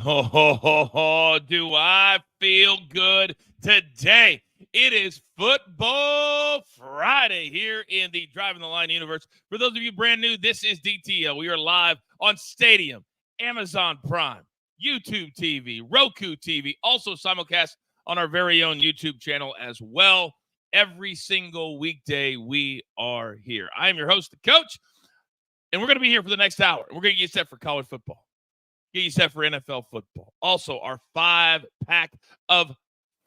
Do I feel good today? It is Football Friday here in the Driving the Line universe. For those of you brand new, this is DTL. We are live on Stadium, Amazon Prime, YouTube TV, Roku TV, also simulcast on our very own YouTube channel as well. Every single weekday, we are here. I am your host, the coach, and we're going to be here for the next hour. We're going to get set for college football. Get you set for NFL football. Also, our 5-pack of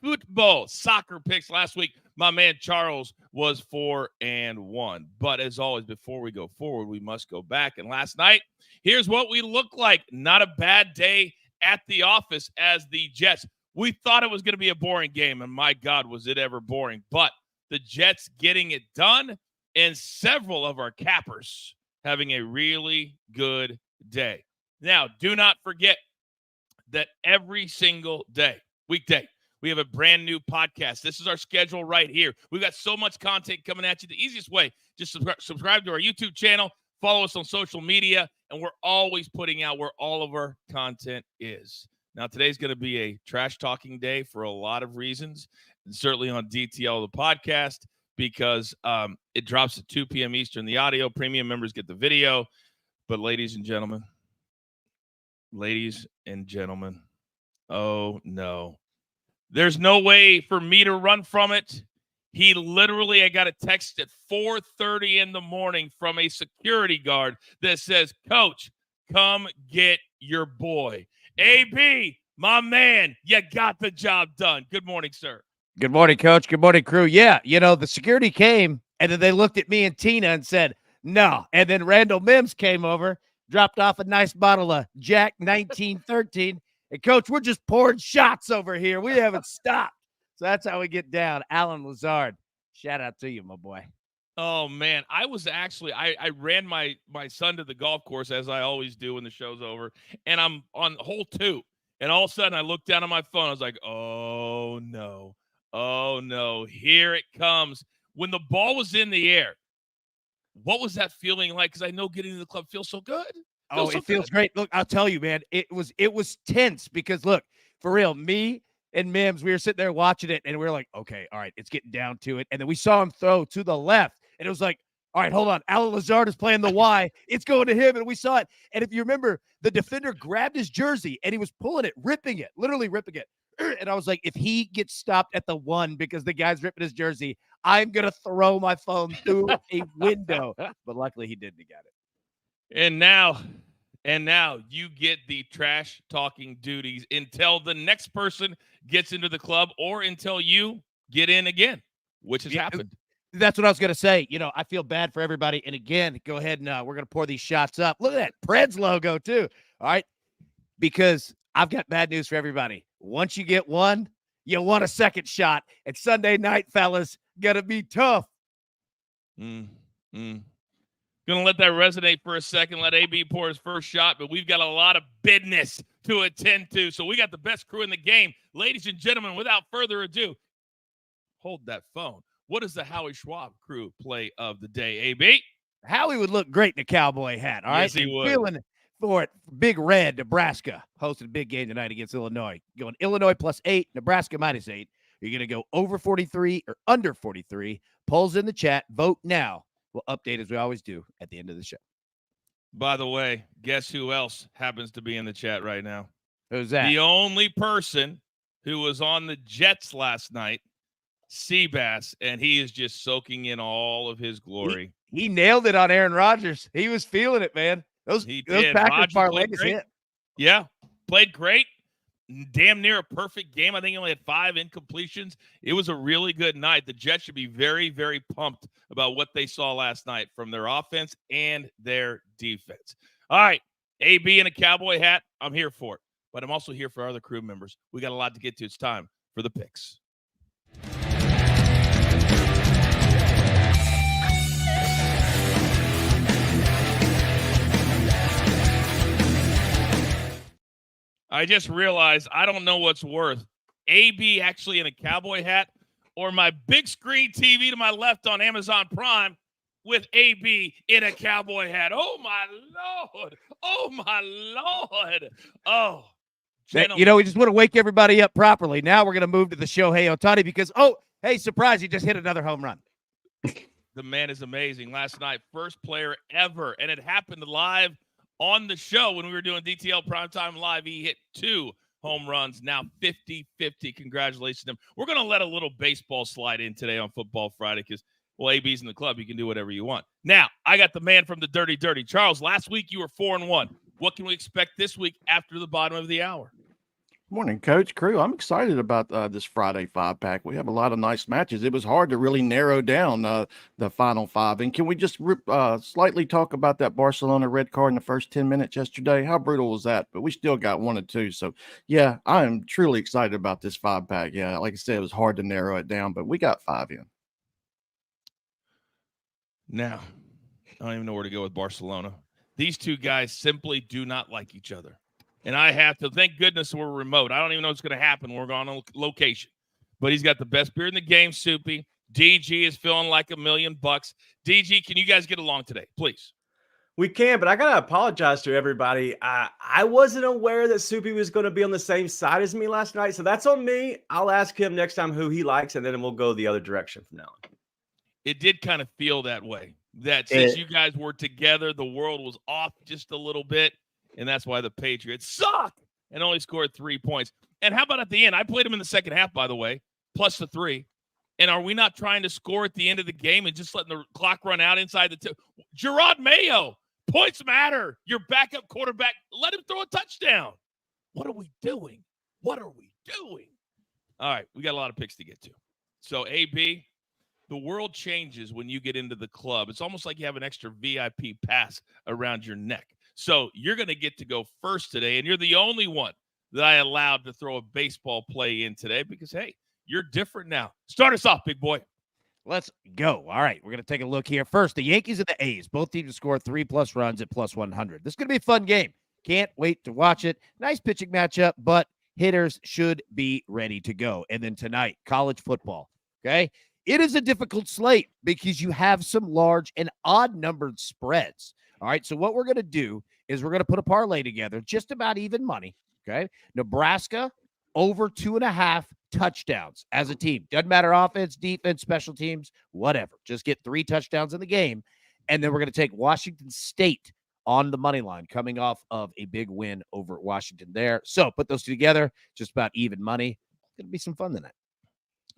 football soccer picks. Last week, my man Charles was 4-1. But as always, before we go forward, we must go back. And last night, here's what we look like. Not a bad day at the office as the Jets. We thought it was going to be a boring game, and my God, was it ever boring. But the Jets getting it done, and several of our cappers having a really good day. Now, do not forget that every single day, weekday, we have a brand new podcast. This is our schedule right here. We've got so much content coming at you. The easiest way, just subscribe to our YouTube channel, follow us on social media, and we're always putting out where all of our content is. Now, today's going to be a trash talking day for a lot of reasons, and certainly on DTL, the podcast, because it drops at 2 p.m. Eastern. The audio premium members get the video. But ladies and gentlemen, oh no. There's no way for me to run from it. I got a text at 4:30 in the morning from a security guard that says, "Coach, come get your boy." AB, my man, you got the job done. Good morning, sir. Good morning, Coach. Good morning, crew. Yeah, the security came, and then they looked at me and Tina and said, no. And then Randall Mims came over, dropped off a nice bottle of Jack 1913. And, Coach, we're just pouring shots over here. We haven't stopped. So that's how we get down. Alan Lazard, shout out to you, my boy. Oh, man. I was actually – I ran my son to the golf course, as I always do when the show's over, and I'm on hole 2. And all of a sudden, I looked down on my phone. I was like, oh, no. Oh, no. Here it comes. When the ball was in the air, what was that feeling like? Because I know getting to the club feels so good. It feels great. Look, I'll tell you, man, it was tense because, look, for real, me and Mims, we were sitting there watching it, and we were like, okay, all right, it's getting down to it. And then we saw him throw to the left, and it was like, all right, hold on. Alan Lazard is playing the Y. It's going to him, and we saw it. And if you remember, the defender grabbed his jersey, and he was pulling it, ripping it, literally ripping it. And I was like, if he gets stopped at the 1 because the guy's ripping his jersey, I'm going to throw my phone through a window. But luckily he didn't get it. And now you get the trash talking duties until the next person gets into the club or until you get in again, which has happened. That's what I was going to say. I feel bad for everybody. And again, go ahead and we're going to pour these shots up. Look at that Preds logo too. All right. Because I've got bad news for everybody. Once you get one, you want a second shot. And Sunday night, fellas, gonna be tough. Gonna let that resonate for a second. Let AB pour his first shot, but we've got a lot of business to attend to. So we got the best crew in the game. Ladies and gentlemen, without further ado, hold that phone. What is the Howie Schwab crew play of the day, AB? Howie would look great in a cowboy hat, all right? Yes, he would. Feeling for it. Big Red, Nebraska, hosted a big game tonight against Illinois. Going Illinois +8, Nebraska -8. You're going to go over 43 or under 43. Polls in the chat. Vote now. We'll update as we always do at the end of the show. By the way, guess who else happens to be in the chat right now? Who's that? The only person who was on the Jets last night, Seabass, and he is just soaking in all of his glory. He nailed it on Aaron Rodgers. He was feeling it, man. Those Packers parlays hit. Yeah, played great. Damn near a perfect game. I think he only had 5 incompletions. It was a really good night. The Jets should be very, very pumped about what they saw last night from their offense and their defense. All right, AB in a cowboy hat. I'm here for it. But I'm also here for our other crew members. We got a lot to get to. It's time for the picks. I just realized I don't know what's worth. AB actually in a cowboy hat or my big screen TV to my left on Amazon Prime with AB in a cowboy hat. Oh, my Lord. Oh, my Lord. Oh, We just want to wake everybody up properly. Now we're going to move to the Shohei Ohtani because, hey, surprise, he just hit another home run. The man is amazing. Last night, first player ever, and it happened live on the show when we were doing DTL Primetime Live. He hit 2 home runs, now 50-50. Congratulations to him. We're going to let a little baseball slide in today on Football Friday because, well, AB's in the club. You can do whatever you want. Now, I got the man from the Dirty Dirty. Charles, last week you were 4-1. What can we expect this week after the bottom of the hour? Morning, Coach, crew. I'm excited about this Friday 5-pack. We have a lot of nice matches. It was hard to really narrow down the final 5. And can we just slightly talk about that Barcelona red card in the first 10 minutes yesterday? How brutal was that? But we still got 1 and 2. So, yeah, I am truly excited about this 5-pack. Yeah, like I said, it was hard to narrow it down, but we got 5 in. Now, I don't even know where to go with Barcelona. These two guys simply do not like each other. And I have to, thank goodness we're remote. I don't even know what's going to happen. We're going on location. But he's got the best beer in the game, Soupy. DG is feeling like $1 million. DG, can you guys get along today, please? We can, but I got to apologize to everybody. I wasn't aware that Soupy was going to be on the same side as me last night. So that's on me. I'll ask him next time who he likes, and then we'll go the other direction from now on. It did kind of feel that way. That since you guys were together, the world was off just a little bit, and that's why the Patriots suck and only scored 3 points. And how about at the end? I played them in the second half, by the way, plus the 3. And are we not trying to score at the end of the game and just letting the clock run out inside the Gerard Mayo, points matter. Your backup quarterback, let him throw a touchdown. What are we doing? What are we doing? All right, we got a lot of picks to get to. So, AB, the world changes when you get into the club. It's almost like you have an extra VIP pass around your neck. So you're going to get to go first today, and you're the only one that I allowed to throw a baseball play in today because, hey, you're different now. Start us off, big boy. Let's go. All right, we're going to take a look here. First, the Yankees and the A's. Both teams score 3+ runs at plus 100. This is going to be a fun game. Can't wait to watch it. Nice pitching matchup, but hitters should be ready to go. And then tonight, college football, okay? It is a difficult slate because you have some large and odd-numbered spreads. All right, so what we're going to do is we're going to put a parlay together, just about even money, okay? Nebraska over 2.5 touchdowns as a team. Doesn't matter offense, defense, special teams, whatever. Just get 3 touchdowns in the game, and then we're going to take Washington State on the money line coming off of a big win over Washington there. So put those two together, just about even money. It's going to be some fun tonight.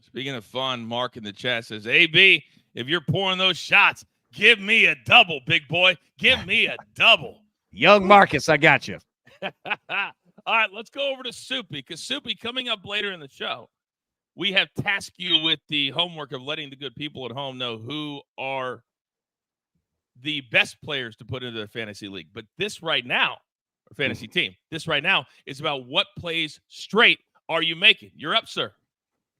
Speaking of fun, Mark in the chat says, AB, if you're pouring those shots, give me a double, big boy. Give me a double. Young Marcus, I got you. All right, let's go over to Soupy, because Soupy, coming up later in the show, we have tasked you with the homework of letting the good people at home know who are the best players to put into their fantasy league. But this right now, or fantasy team, this right now is about what plays straight are you making. You're up, sir.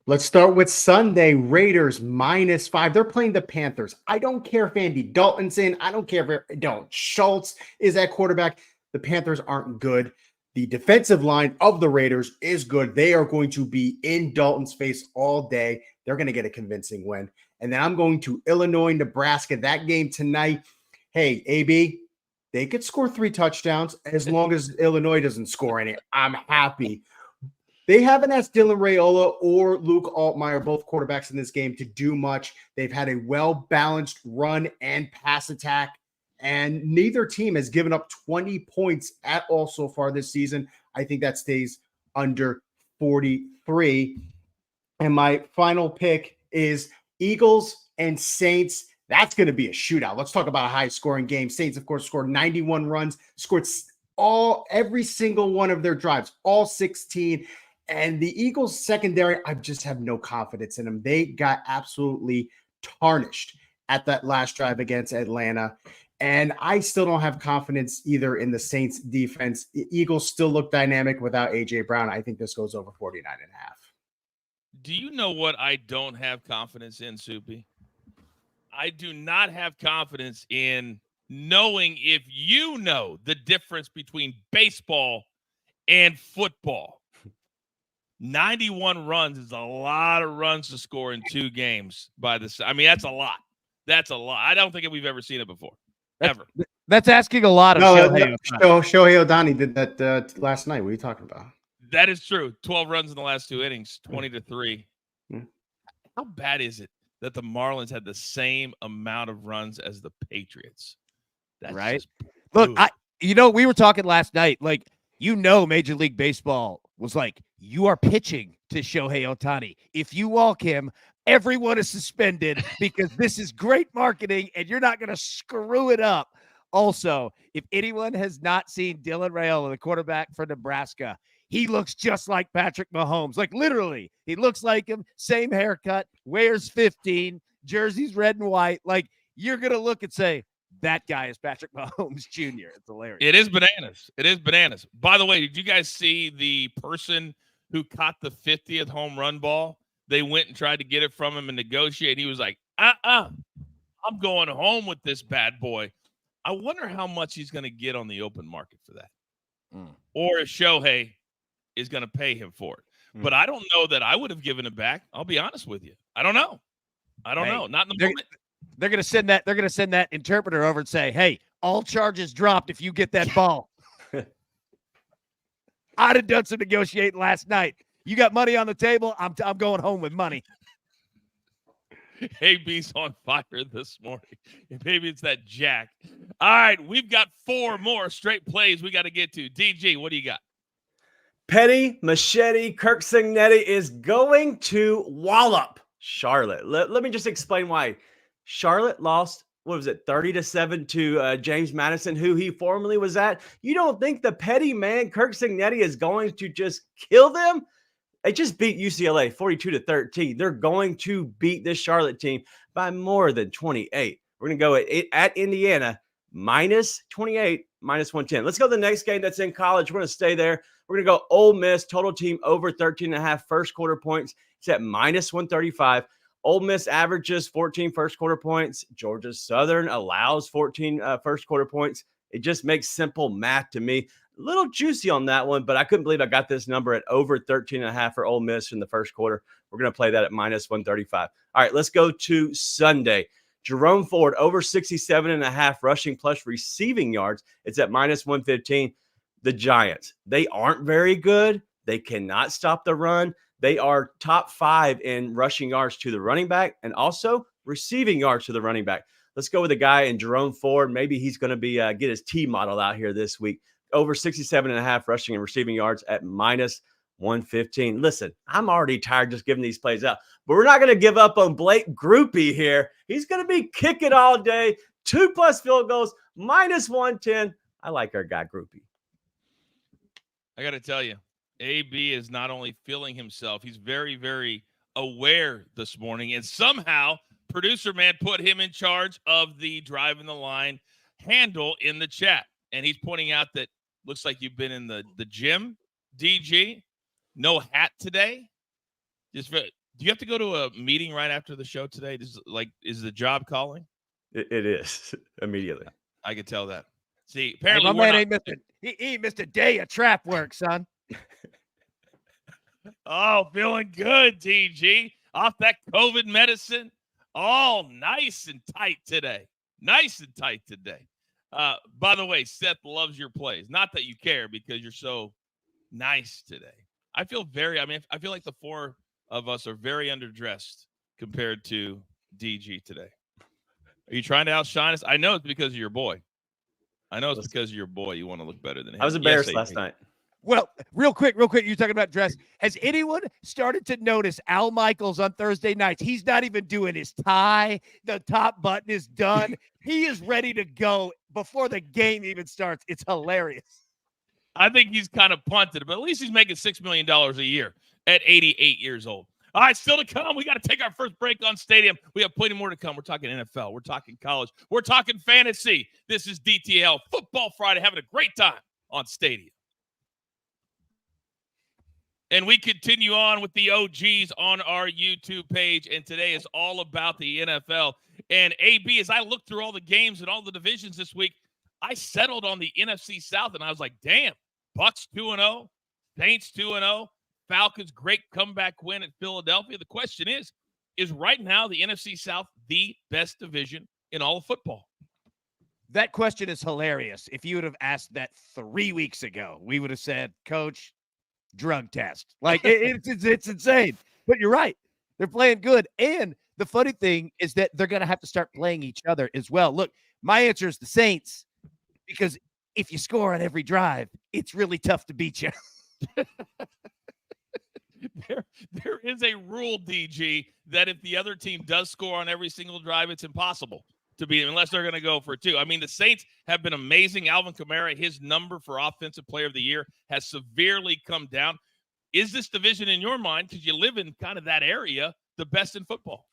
Let's start with Sunday. Raiders -5. They're playing the Panthers. I don't care if Andy Dalton's in. I don't care if Schultz is at quarterback. The Panthers aren't good. The defensive line of the Raiders is good. They are going to be in Dalton's face all day. They're going to get a convincing win. And then I'm going to Illinois, Nebraska. That game tonight. Hey, AB, they could score 3 touchdowns as long as Illinois doesn't score any. I'm happy. They haven't asked Dylan Raiola or Luke Altmaier, both quarterbacks in this game, to do much. They've had a well-balanced run and pass attack, and neither team has given up 20 points at all so far this season. I think that stays under 43. And my final pick is Eagles and Saints. That's going to be a shootout. Let's talk about a high-scoring game. Saints, of course, scored 91 runs, scored every single one of their drives, all 16. And the Eagles secondary, I just have no confidence in them. They got absolutely tarnished at that last drive against Atlanta. And I still don't have confidence either in the Saints defense. The Eagles still look dynamic without A.J. Brown. I think this goes over 49.5. Do you know what I don't have confidence in, Soupy? I do not have confidence in knowing if you know the difference between baseball and football. 91 runs is a lot of runs to score in 2 games that's a lot. That's a lot. I don't think we've ever seen it before. Ever. That's asking a lot of Shohei Ohtani did that last night. What are you talking about? That is true. 12 runs in the last 2 innings, 20-3. Hmm. How bad is it that the Marlins had the same amount of runs as the Patriots? That's Right? just Look, brutal. we were talking last night, like, Major League Baseball was like, you are pitching to Shohei Ohtani. If you walk him, everyone is suspended because this is great marketing and you're not going to screw it up. Also, if anyone has not seen Dylan Raiola, the quarterback for Nebraska, he looks just like Patrick Mahomes. Like, literally, he looks like him. Same haircut, wears 15, jerseys red and white. Like, you're going to look and say, that guy is Patrick Mahomes Jr. It's hilarious. It is bananas. It is bananas. By the way, did you guys see the person who caught the 50th home run ball? They went and tried to get it from him and negotiate. He was like, I'm going home with this bad boy. I wonder how much he's going to get on the open market for that. Or if Shohei is going to pay him for it. But I don't know that I would have given it back. I'll be honest with you. I don't know. Not in the moment. They're gonna send that interpreter over and say, hey, all charges dropped if you get that ball. I'd have done some negotiating last night. You got money on the table, I'm going home with money. AB's on fire this morning. Maybe it's that Jack. All right, we've got 4 more straight plays we got to get to. DG, what do you got? Petty Machete Kirk Cignetti is going to wallop Charlotte. Let me just explain why. Charlotte lost, 30-7 to James Madison, who he formerly was at. You don't think the petty man, Kirk Cignetti, is going to just kill them? They just beat UCLA 42-13. They're going to beat this Charlotte team by more than 28. We're going to go at Indiana, -28, -110. Let's go to the next game that's in college. We're going to stay there. We're going to go Ole Miss, total team over 13.5 first quarter points. It's at -135. Ole Miss averages 14 first quarter points. Georgia Southern allows 14 first quarter points. It just makes simple math to me. A little juicy on that one, but I couldn't believe I got this number at over 13.5 for Ole Miss in the first quarter. We're going to play that at -135. All right, let's go to Sunday. Jerome Ford over 67.5 rushing plus receiving yards. It's at -115. The Giants, they aren't very good. They cannot stop the run. They are top 5 in rushing yards to the running back and also receiving yards to the running back. Let's go with a guy in Jerome Ford. Maybe he's going to be get his T model out here this week. Over 67.5 rushing and receiving yards at -115. Listen, I'm already tired just giving these plays out, but we're not going to give up on Blake Groupie here. He's going to be kicking all day. 2+ field goals, -110. I like our guy Groupie. I got to tell you, AB is not only feeling himself, he's very, very aware this morning. And somehow, producer man put him in charge of the Driving the Line handle in the chat. And he's pointing out that looks like you've been in the gym, DG. No hat today. Do you have to go to a meeting right after the show today? Is the job calling? It is immediately. I could tell that. See, apparently my man ain't missed a day of trap work, son. Oh, feeling good, TG. Off that COVID medicine. All nice and tight today. By the way, Seth loves your plays. Not that you care because you're so nice today. I feel like the 4 of us are very underdressed compared to DG today. Are you trying to outshine us? I know it's because of your boy. You want to look better than him. I was embarrassed last night. Well, real quick, you're talking about dress. Has anyone started to notice Al Michaels on Thursday nights? He's not even doing his tie. The top button is done. He is ready to go before the game even starts. It's hilarious. I think he's kind of punted, but at least he's making $6 million a year at 88 years old. All right, still to come. We got to take our first break on Stadium. We have plenty more to come. We're talking NFL. We're talking college. We're talking fantasy. This is DTL Football Friday. Having a great time on Stadium. And we continue on with the OGs on our YouTube page. And today is all about the NFL. And AB, as I looked through all the games and all the divisions this week, I settled on the NFC South. And I was like, damn, Bucks 2-0, Saints 2-0, Falcons, great comeback win at Philadelphia. The question is right now the NFC South the best division in all of football? That question is hilarious. If you would have asked that 3 weeks ago, we would have said, Coach, drug test. Like it's insane. But you're right. They're playing good. And the funny thing is that they're going to have to start playing each other as well. Look, my answer is the Saints, because if you score on every drive, it's really tough to beat you. There is a rule, DG, that if the other team does score on every single drive, it's impossible to beat them unless they're going to go for two. I mean, the Saints have been amazing. Alvin Kamara, his number for Offensive Player of the Year has severely come down. Is this division in your mind, because you live in kind of that area, the best in football?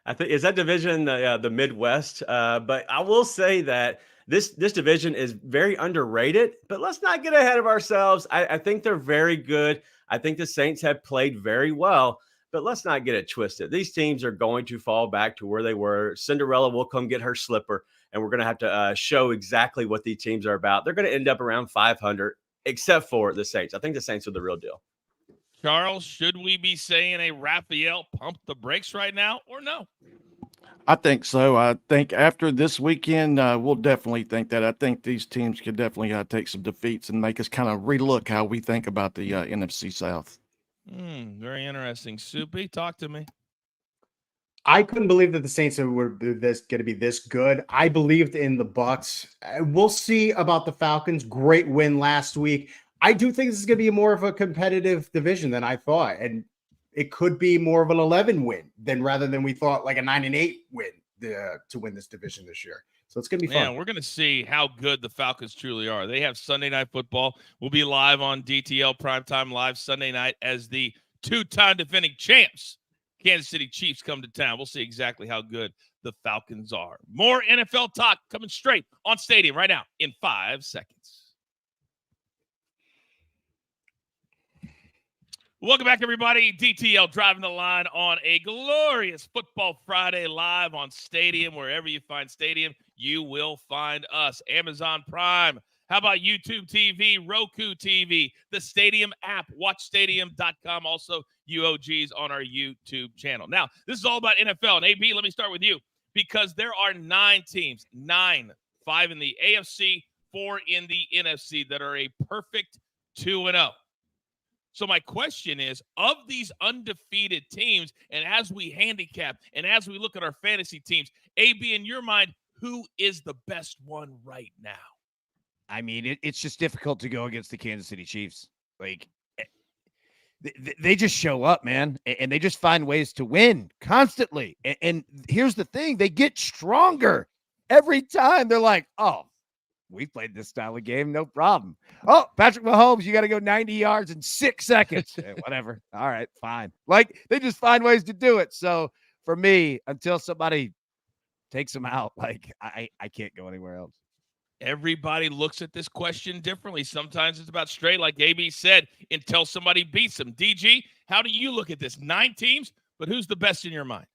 I think is that division the Midwest. But I will say that this division is very underrated. But let's not get ahead of ourselves. I think they're very good. I think the Saints have played very well. But let's not get it twisted. These teams are going to fall back to where they were. Cinderella will come get her slipper, and we're going to have to show exactly what these teams are about. They're going to end up around 500, except for the Saints. I think the Saints are the real deal. Charles, should we be saying a Raphael pump the brakes right now or no? I think so. I think after this weekend, we'll definitely think that. I think these teams could definitely take some defeats and make us kind of relook how we think about the NFC South. Very interesting. Soupy, talk to me. I couldn't believe that the Saints were going to be this good. I believed in the Bucs. We'll see about the Falcons. Great win last week. I do think this is going to be more of a competitive division than I thought, and it could be more of an 11 win rather than we thought, like a 9-8 win to win this division this year. So it's going to be fun. Yeah, we're going to see how good the Falcons truly are. They have Sunday Night Football. We'll be live on DTL Primetime Live Sunday night as the two-time defending champs, Kansas City Chiefs, come to town. We'll see exactly how good the Falcons are. More NFL talk coming straight on Stadium right now in 5 seconds. Welcome back, everybody. DTL driving the line on a glorious Football Friday live on Stadium. Wherever you find Stadium, you will find us. Amazon Prime. How about YouTube TV, Roku TV, the Stadium app, watchstadium.com, also UOGs on our YouTube channel. Now, this is all about NFL. And AB, let me start with you, because there are 9 teams, 5 in the AFC, 4 in the NFC, that are a perfect 2-0. So my question is, of these undefeated teams, and as we handicap and as we look at our fantasy teams, AB, in your mind, who is the best one right now? I mean, it's just difficult to go against the Kansas City Chiefs. Like, they just show up, man, and they just find ways to win constantly. And here's the thing. They get stronger every time. They're like, oh, we played this style of game, no problem. Oh, Patrick Mahomes, you got to go 90 yards in 6 seconds. Whatever. All right, fine. Like, they just find ways to do it. So for me, until somebody takes them out, like, I can't go anywhere else. Everybody looks at this question differently. Sometimes it's about straight, like AB said, until somebody beats them. DG, how do you look at this? 9 teams, but who's the best in your mind?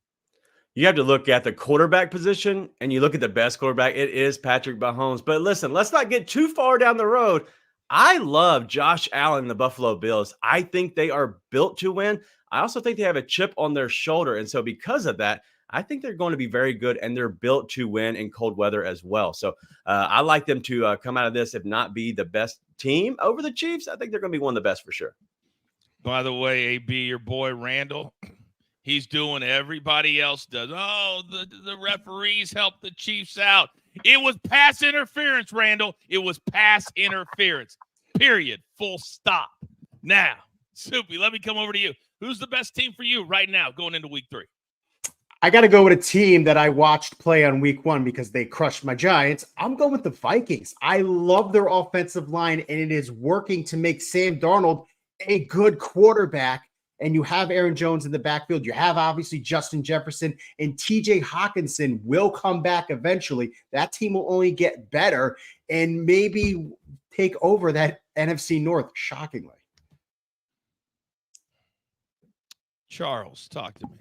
You have to look at the quarterback position, and you look at the best quarterback. It is Patrick Mahomes. But listen, let's not get too far down the road. I love Josh Allen and the Buffalo Bills. I think they are built to win. I also think they have a chip on their shoulder. And so because of that, I think they're going to be very good, and they're built to win in cold weather as well. So I like them to come out of this, if not be the best team over the Chiefs. I think they're going to be one of the best for sure. By the way, AB, your boy Randall, he's doing everybody else does. Oh, the referees helped the Chiefs out. It was pass interference, Randall. It was pass interference. Period. Full stop. Now, Soupy, let me come over to you. Who's the best team for you right now going into week 3? I got to go with a team that I watched play on week 1 because they crushed my Giants. I'm going with the Vikings. I love their offensive line, and it is working to make Sam Darnold a good quarterback. And you have Aaron Jones in the backfield. You have obviously Justin Jefferson, and TJ Hawkinson will come back eventually. That team will only get better and maybe take over that NFC North, shockingly. Charles, talk to me.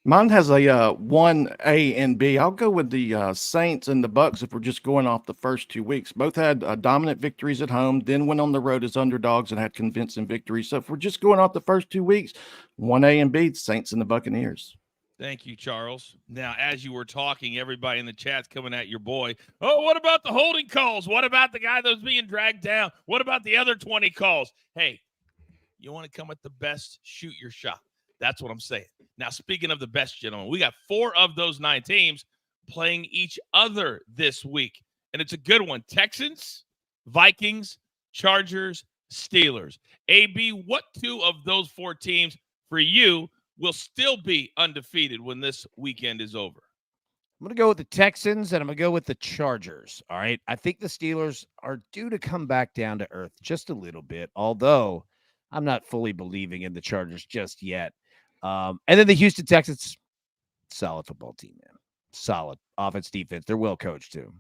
Mine has a 1A and B. I'll go with the Saints and the Bucs if we're just going off the first 2 weeks. Both had dominant victories at home, then went on the road as underdogs and had convincing victories. So if we're just going off the first 2 weeks, 1A and B, Saints and the Buccaneers. Thank you, Charles. Now, as you were talking, everybody in the chat's coming at your boy. Oh, what about the holding calls? What about the guy that was being dragged down? What about the other 20 calls? Hey, You want to come at the best, shoot your shot. That's what I'm saying. Now, speaking of the best, gentlemen, we got 4 of those 9 teams playing each other this week. And it's a good one. Texans, Vikings, Chargers, Steelers. AB, what 2 of those 4 teams for you will still be undefeated when this weekend is over? I'm going to go with the Texans, and I'm going to go with the Chargers. All right. I think the Steelers are due to come back down to earth just a little bit, although I'm not fully believing in the Chargers just yet. And then the Houston Texans, solid football team, man. Solid offense, defense. They're well coached, too.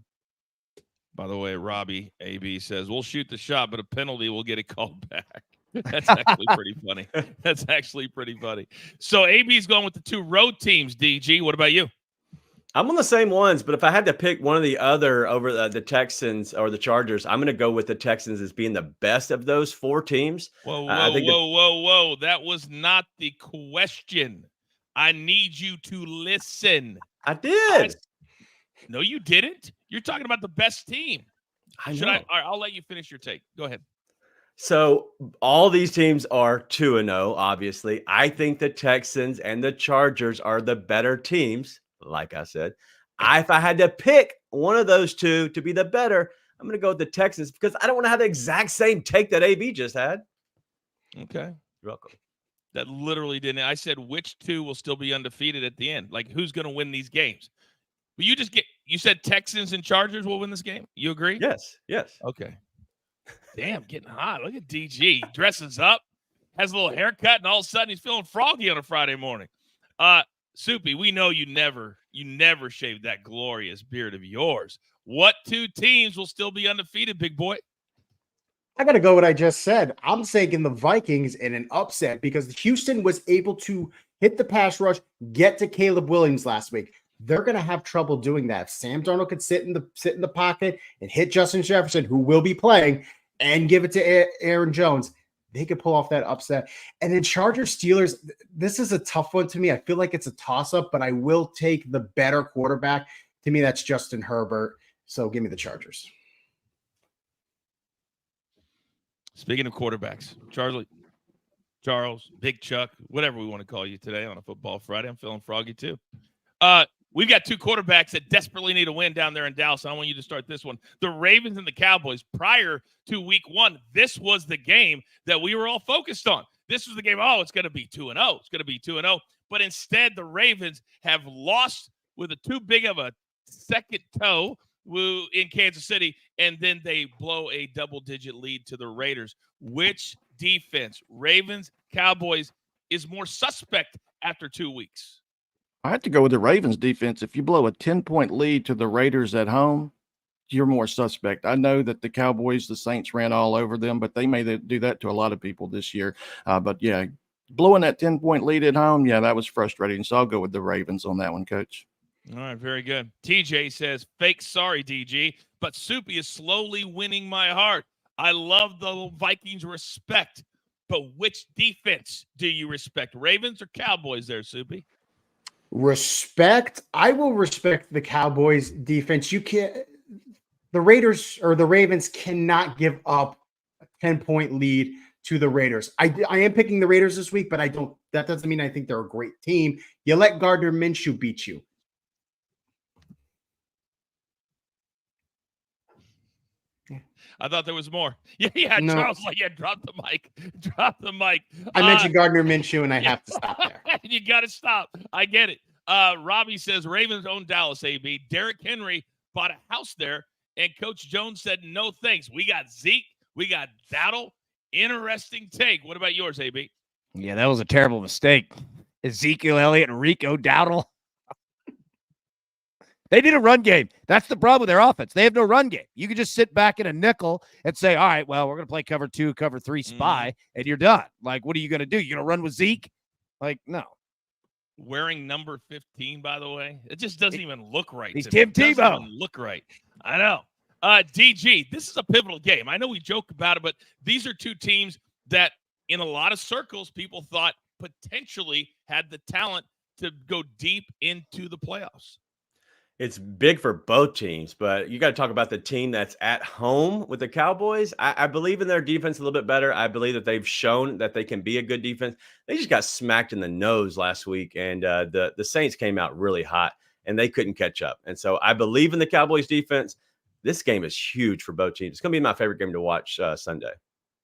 By the way, Robbie AB says, we'll shoot the shot, but a penalty will get it called back. That's actually pretty funny. That's actually pretty funny. So AB's going with the 2 road teams, DG. What about you? I'm on the same ones, but if I had to pick one or the other over the Texans or the Chargers, I'm going to go with the Texans as being the best of those 4 teams. Whoa. That was not the question. I need you to listen. I did. No, you didn't. You're talking about the best team. I know. All right, I'll let you finish your take. Go ahead. So all these teams are 2-0, obviously. I think the Texans and the Chargers are the better teams. Like I said, if I had to pick one of those 2 to be the better, I'm going to go with the Texans because I don't want to have the exact same take that AB just had. Okay. You're welcome. That literally didn't. I said which 2 will still be undefeated at the end. Like, who's going to win these games? But you said Texans and Chargers will win this game. You agree? Yes. Okay. Damn, getting hot. Look at DG. Dresses up, has a little haircut, and all of a sudden he's feeling froggy on a Friday morning. Soupy, we know you never shaved that glorious beard of yours. What 2 teams will still be undefeated, big boy? I got to go what I just said. I'm taking the Vikings in an upset because Houston was able to hit the pass rush, get to Caleb Williams last week. They're going to have trouble doing that. If Sam Darnold could sit in the pocket and hit Justin Jefferson, who will be playing, and give it to Aaron Jones, they could pull off that upset. And then Chargers Steelers, this is a tough one to me. I feel like it's a toss-up, but I will take the better quarterback. To me, that's Justin Herbert. So give me the Chargers. Speaking of quarterbacks, Charles, Big Chuck, whatever we want to call you today on a Football Friday. I'm feeling froggy too. We've got 2 quarterbacks that desperately need a win down there in Dallas. I want you to start this one. The Ravens and the Cowboys, prior to week 1, this was the game that we were all focused on. This was the game, it's going to be 2-0. It's going to be 2-0. But instead, the Ravens have lost with a too big of a second toe in Kansas City, and then they blow a double-digit lead to the Raiders. Which defense, Ravens, Cowboys, is more suspect after 2 weeks? I have to go with the Ravens defense. If you blow a 10-point lead to the Raiders at home, you're more suspect. I know that the Cowboys, the Saints ran all over them, but they may do that to a lot of people this year. But yeah, blowing that 10-point lead at home, yeah, that was frustrating. So I'll go with the Ravens on that one, Coach. All right, very good. TJ says, fake sorry, DG, but Soupy is slowly winning my heart. I love the Vikings respect, but which defense do you respect, Ravens or Cowboys there, Soupy? Respect. I will respect the Cowboys defense. The Raiders or the Ravens cannot give up a 10-point lead to the Raiders. I am picking the Raiders this week, but that doesn't mean I think they're a great team. You let Gardner Minshew beat you. I thought there was more. Yeah. No. Charles, drop the mic. Drop the mic. I mentioned Gardner Minshew, and I have to stop there. You got to stop. I get it. Robbie says Ravens own Dallas, AB. Derrick Henry bought a house there, and Coach Jones said no thanks. We got Zeke. We got Dowdle. Interesting take. What about yours, AB? Yeah, that was a terrible mistake. Ezekiel Elliott and Rico Dowdle. They need a run game. That's the problem with their offense. They have no run game. You can just sit back in a nickel and say, all right, well, we're going to play cover 2, cover 3 spy, and you're done. Like, what are you going to do? You're going to run with Zeke? Like, no. Wearing number 15, by the way. It just doesn't even look right. He's Tim Tebow. Doesn't even look right. I know. DG, this is a pivotal game. I know we joke about it, but these are 2 teams that in a lot of circles, people thought potentially had the talent to go deep into the playoffs. It's big for both teams, but you got to talk about the team that's at home with the Cowboys. I believe in their defense a little bit better. I believe that they've shown that they can be a good defense. They just got smacked in the nose last week, and the Saints came out really hot, and they couldn't catch up. And so I believe in the Cowboys defense. This game is huge for both teams. It's going to be my favorite game to watch Sunday.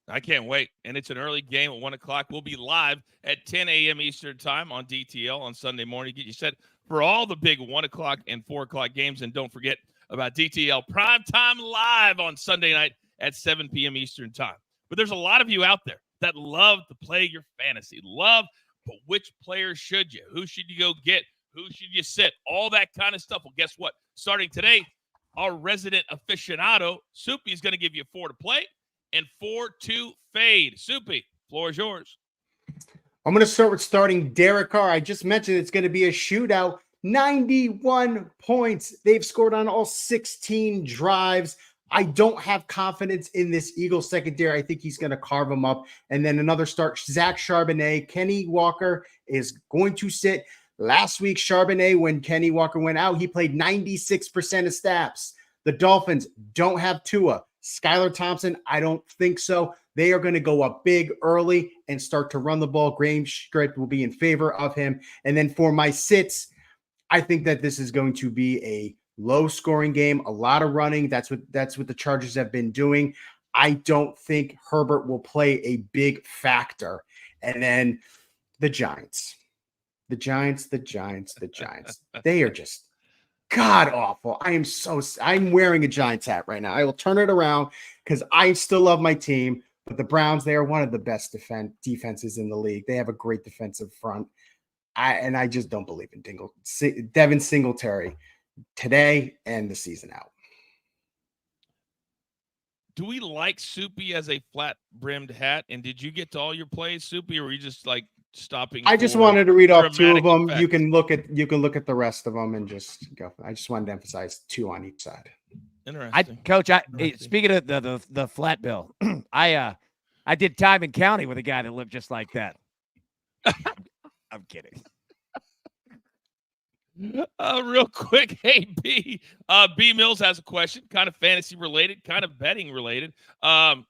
I can't wait. And it's an early game at 1 o'clock. We'll be live at 10 a.m. Eastern time on DTL on Sunday morning. Get you set for all the big 1 o'clock and 4 o'clock games. And don't forget about DTL Primetime Live on Sunday night at 7 p.m. Eastern time. But there's a lot of you out there that love to play your fantasy. But which player should you? Who should you go get? Who should you sit? All that kind of stuff. Well, guess what? Starting today, our resident aficionado, Soupy, is going to give you 4 to play and 4 to fade. Soupy, floor is yours. I'm going to start with starting Derek Carr. I just mentioned it's going to be a shootout. 91 points. They've scored on all 16 drives. I don't have confidence in this Eagles secondary. I think he's going to carve them up. And then another start, Zach Charbonnet. Kenny Walker is going to sit. Last week, Charbonnet, when Kenny Walker went out, he played 96% of snaps. The Dolphins don't have Tua. Skylar Thompson, I don't think so. They are going to go up big early and start to run the ball. Graham Strick will be in favor of him. And then for my sits, I think that this is going to be a low-scoring game, a lot of running. That's what the Chargers have been doing. I don't think Herbert will play a big factor. And then the Giants. The Giants. They are just god awful. I'm wearing a Giants hat right now. I will turn it around because I still love my team, but the Browns, they are one of the best defenses in the league. They have a great defensive front. I just don't believe in Devin Singletary today and the season out. Do we like Soupy as a flat-brimmed hat? And did you get to all your plays, Soupy, or were you just like stopping? I just wanted to read off 2 of them. Effect? You can look at the rest of them and just go. I just wanted to emphasize 2 on each side. Interesting. Coach, speaking of the flat bill, I did time and county with a guy that looked just like that. I'm kidding. Real quick, hey, B Mills has a question, kind of fantasy related, kind of betting related. And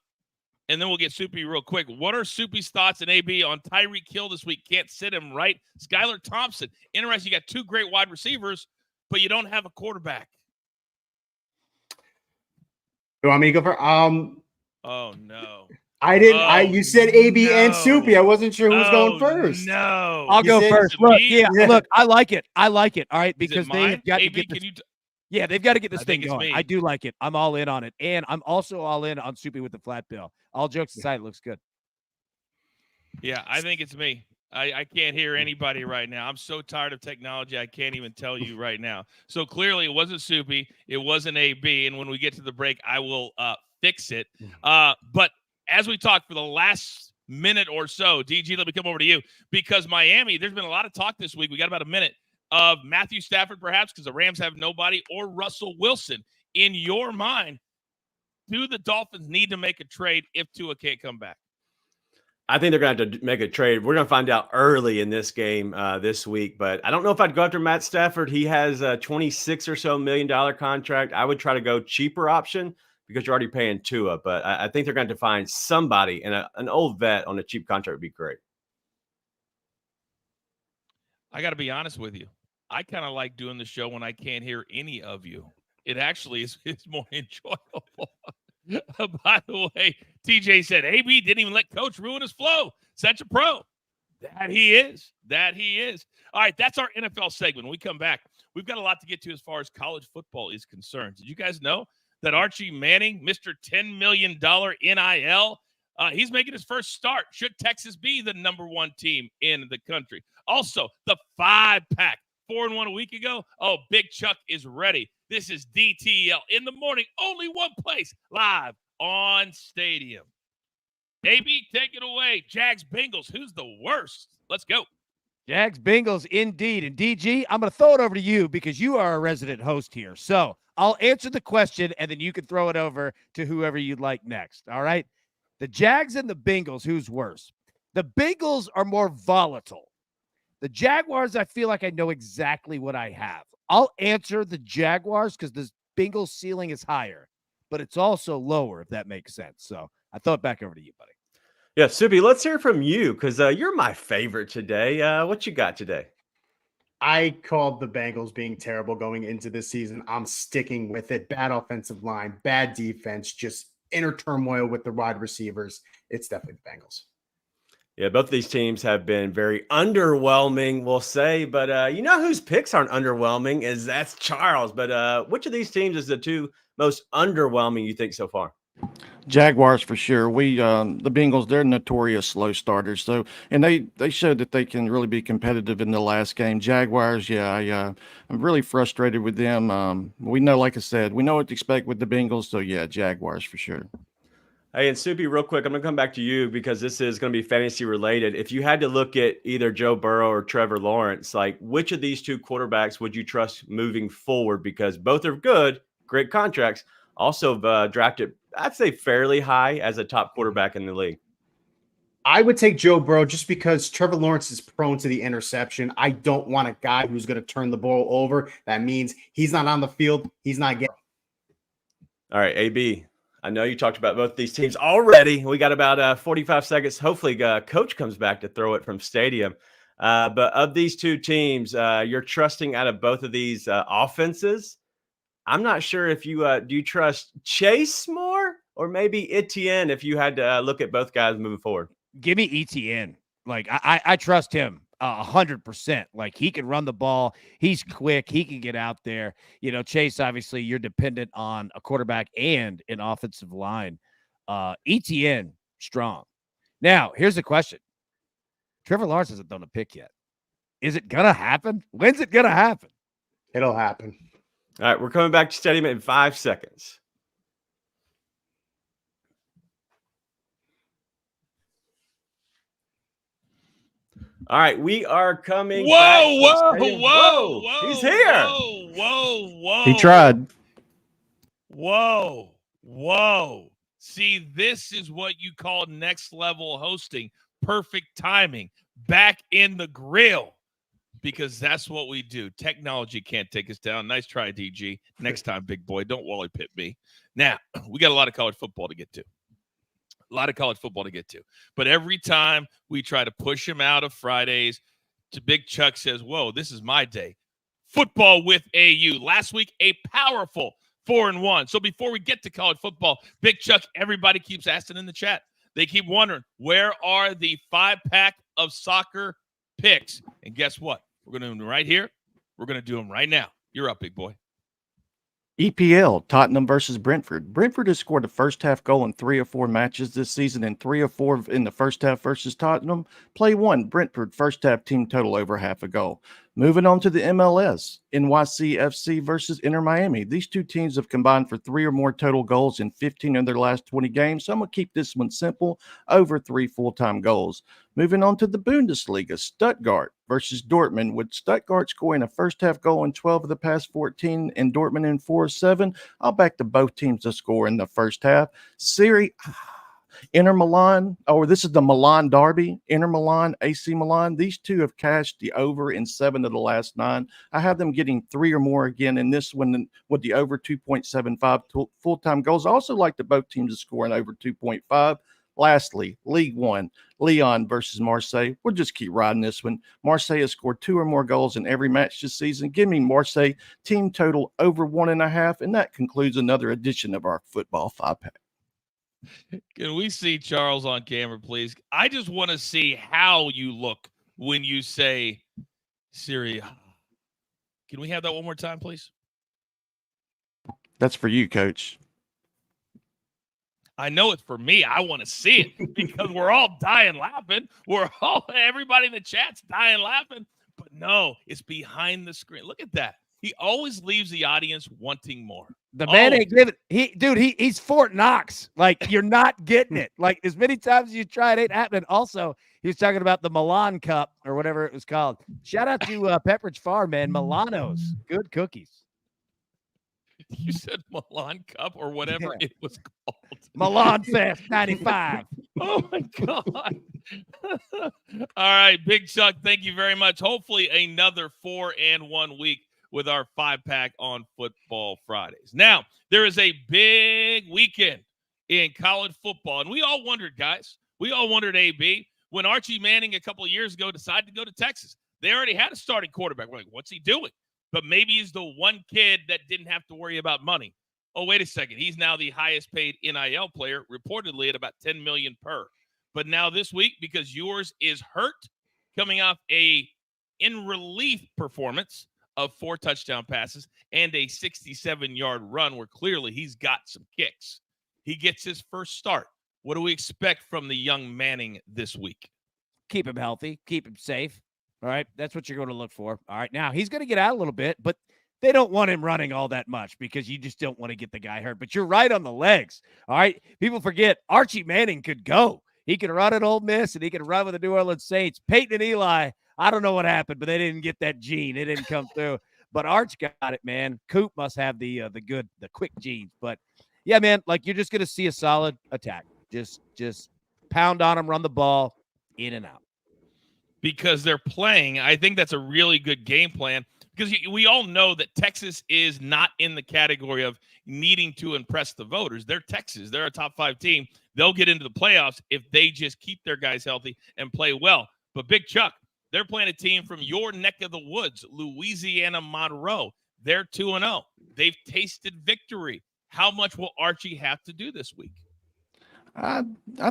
then we'll get Soupy real quick. What are Soupy's thoughts and AB on Tyreek Hill this week? Can't sit him, right? Skylar Thompson. Interesting. You got 2 great wide receivers, but you don't have a quarterback. You want me to go for Oh no. I didn't. You said AB and Soupy. I wasn't sure who was going first. No, I'll go first. Look, look, I like it. I like it. All right, because they've got AB, to get this. Yeah, they've got to get this thing going. I do like it. I'm all in on it, and I'm also all in on Soupy with the flat bill. All jokes aside, it looks good. Yeah, I think it's me. I can't hear anybody right now. I'm so tired of technology, I can't even tell you right now. So clearly it wasn't Soupy. It wasn't AB. And when we get to the break, I will fix it. But as we talk for the last minute or so, DG, let me come over to you. Because Miami, there's been a lot of talk this week. We got about a minute of Matthew Stafford, perhaps, because the Rams have nobody, or Russell Wilson. In your mind, do the Dolphins need to make a trade if Tua can't come back? I think they're going to have to make a trade. We're going to find out early in this game this week, but I don't know if I'd go after Matt Stafford. He has a $26 or so million contract. I would try to go cheaper option because you're already paying Tua, but I think they're going to find somebody, and an old vet on a cheap contract would be great. I got to be honest with you. I kind of like doing the show when I can't hear any of you. It actually is more enjoyable. By the way, TJ said, AB didn't even let Coach ruin his flow. Such a pro. That he is. All right, that's our NFL segment. When we come back, we've got a lot to get to as far as college football is concerned. Did you guys know that Archie Manning, Mr. $10 million NIL, he's making his first start? Should Texas be the number 1 team in the country? Also, the 5-pack, 4-1 a week ago. Oh, Big Chuck is ready. This is DTL in the morning, only one place, live on Stadium. AB, take it away. Jags, Bengals, who's the worst? Let's go. Jags, Bengals, indeed. And DG, I'm going to throw it over to you because you are a resident host here. So I'll answer the question, and then you can throw it over to whoever you'd like next. All right? The Jags and the Bengals, who's worse? The Bengals are more volatile. The Jaguars, I feel like I know exactly what I have. I'll answer the Jaguars because the Bengals ceiling is higher, but it's also lower, if that makes sense. So I throw it back over to you, buddy. Yeah, Subi, let's hear from you because you're my favorite today. What you got today? I called the Bengals being terrible going into this season. I'm sticking with it. Bad offensive line, bad defense, just inner turmoil with the wide receivers. It's definitely the Bengals. Yeah, both of these teams have been very underwhelming, we'll say. But you know whose picks aren't underwhelming is that's Charles. But which of these teams is the two most underwhelming you think so far? Jaguars for sure. The Bengals, they're notorious slow starters. So, and they showed that they can really be competitive in the last game. Jaguars, I'm really frustrated with them. We know, like I said, we know what to expect with the Bengals. So yeah, Jaguars for sure. Hey, and Soupy, real quick, I'm going to come back to you because this is going to be fantasy related. If you had to look at either Joe Burrow or Trevor Lawrence, like which of these two quarterbacks would you trust moving forward? Because both are good, great contracts. Also drafted, I'd say, fairly high as a top quarterback in the league. I would take Joe Burrow just because Trevor Lawrence is prone to the interception. I don't want a guy who's going to turn the ball over. That means he's not on the field. He's not getting. All right, AB. I know you talked about both these teams already. We got about 45 seconds. Hopefully, Coach comes back to throw it from stadium. But of these two teams, you're trusting out of both of these offenses. I'm not sure if you do you trust Chase more or maybe Etienne if you had to look at both guys moving forward. Give me Etienne. Like I trust him 100%. Like he can run the ball. He's quick. He can get out there. You know, Chase, obviously you're dependent on a quarterback and an offensive line. Etienne, strong. Now, here's the question. Trevor Lawrence hasn't done a pick yet. Is it going to happen? When's it going to happen? It'll happen. All right, we're coming back to stadium in 5 seconds. All right, we are coming. Whoa. He's here. Whoa. He tried. Whoa. See, this is what you call next level hosting. Perfect timing. Back in the grill. Because that's what we do. Technology can't take us down. Nice try, DG. Next time, big boy. Don't Wally pit me. Now, we got a lot of college football to get to. But every time we try to push him out of Fridays, Big Chuck says, whoa, this is my day. Football with AU. Last week, a powerful 4-1. So before we get to college football, Big Chuck, everybody keeps asking in the chat. They keep wondering, where are the 5-pack of soccer picks? And guess what? We're going to do them right here. We're going to do them right now. You're up, big boy. EPL, Tottenham versus Brentford. Brentford has scored a first half goal in 3 or 4 matches this season and 3 or 4 in the first half versus Tottenham. Play 1, Brentford first half team total over half a goal. Moving on to the MLS, NYCFC versus Inter Miami. These two teams have combined for 3 or more total goals in 15 of their last 20 games. So I'm going to keep this one simple, over 3 full-time goals. Moving on to the Bundesliga, Stuttgart versus Dortmund, with Stuttgart scoring a first-half goal in 12 of the past 14 and Dortmund in 4 of 7. I'll back to both teams to score in the first half. Inter Milan, this is the Milan derby. Inter Milan, AC Milan. These two have cashed the over in 7 of the last 9. I have them getting 3 or more again in this one with the over 2.75 full-time goals. I also like that both teams are scoring over 2.5. Lastly, League One, Lyon versus Marseille. We'll just keep riding this one. Marseille has scored 2 or more goals in every match this season. Give me Marseille team total over 1.5, and that concludes another edition of our football 5-pack. Can we see Charles on camera, please? I just want to see how you look when you say Syria. Can we have that one more time, please? That's for you, Coach. I know it's for me. I want to see it because we're all dying laughing. Everybody in the chat's dying laughing. But no, it's behind the screen. Look at that. He always leaves the audience wanting more. The man ain't giving he's Fort Knox. Like, you're not getting it. Like, as many times as you try, it ain't happening. Also, he was talking about the Milan Cup or whatever it was called. Shout out to Pepperidge Farm, man. Milano's. Good cookies. You said Milan Cup or whatever it was called. Milan Fest 95. Oh, my God. All right, Big Chuck, thank you very much. Hopefully another 4-1 week with our 5-pack on Football Fridays. Now, there is a big weekend in college football, and we all wondered, guys. We all wondered, AB, when Archie Manning a couple of years ago decided to go to Texas. They already had a starting quarterback. We're like, what's he doing? But maybe he's the one kid that didn't have to worry about money. Oh, wait a second. He's now the highest paid NIL player, reportedly at about $10 million per. But now this week, because yours is hurt, coming off a in relief performance of 4 touchdown passes and a 67-yard run where clearly he's got some kicks. He gets his first start. What do we expect from the young Manning this week? Keep him healthy, keep him safe. All right, that's what you're going to look for. All right, now he's going to get out a little bit, but they don't want him running all that much because you just don't want to get the guy hurt. But you're right on the legs. All right, people forget Archie Manning could go. He could run at Ole Miss, and he could run with the New Orleans Saints. Peyton and Eli, I don't know what happened, but they didn't get that gene. It didn't come through. But Arch got it, man. Coop must have the quick genes. But, yeah, man, like you're just going to see a solid attack. Just pound on him, run the ball, in and out. Because they're playing, I think that's a really good game plan because we all know that Texas is not in the category of needing to impress the voters. They're Texas. They're a top 5 team. They'll get into the playoffs if they just keep their guys healthy and play well. But Big Chuck, they're playing a team from your neck of the woods, Louisiana Monroe. They're 2-0. They've tasted victory. How much will Archie have to do this week? I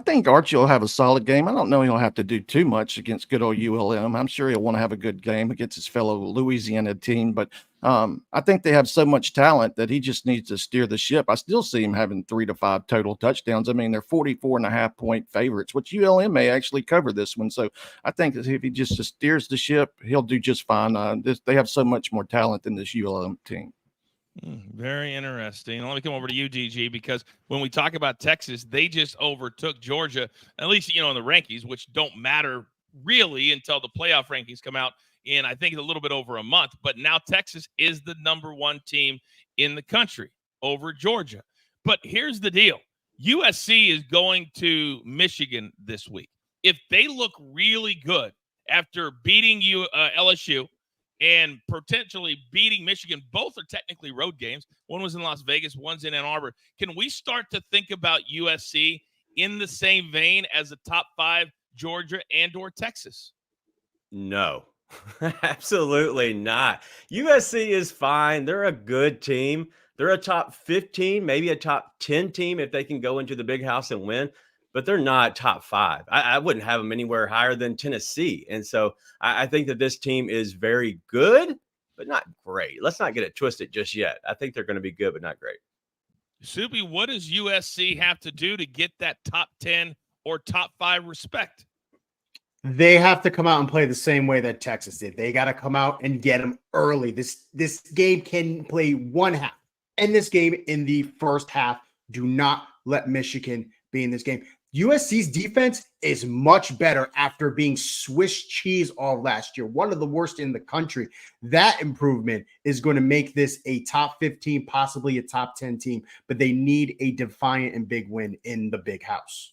think Archie will have a solid game. I don't know he'll have to do too much against good old ULM. I'm sure he'll want to have a good game against his fellow Louisiana team. But I think they have so much talent that he just needs to steer the ship. I still see him having 3 to 5 total touchdowns. I mean, they're 44.5-point favorites, which ULM may actually cover this one. So I think that if he just steers the ship, he'll do just fine. They have so much more talent than this ULM team. Very interesting. Let me come over to you, GG, because when we talk about Texas, they just overtook Georgia, at least, in the rankings, which don't matter really until the playoff rankings come out in, I think, a little bit over a month. But now Texas is the number 1 team in the country over Georgia. But here's the deal. USC is going to Michigan this week. If they look really good after beating LSU, and potentially beating Michigan. Both are technically road games. One was in Las Vegas, one's in Ann Arbor. Can we start to think about USC in the same vein as the top 5 Georgia and or Texas? No, absolutely not. USC is fine. They're a good team. They're a top 15, maybe a top 10 team if they can go into the big house and win. But they're not top 5. I wouldn't have them anywhere higher than Tennessee. And so I think that this team is very good, but not great. Let's not get it twisted just yet. I think they're going to be good, but not great. Soupy, what does USC have to do to get that top 10 or top 5 respect? They have to come out and play the same way that Texas did. They got to come out and get them early. This game can play one half. And this game in the first half, do not let Michigan be in this game. USC's defense is much better after being Swiss cheese all last year, one of the worst in the country. That improvement is going to make this a top 15, possibly a top 10 team, but they need a defiant and big win in the big house.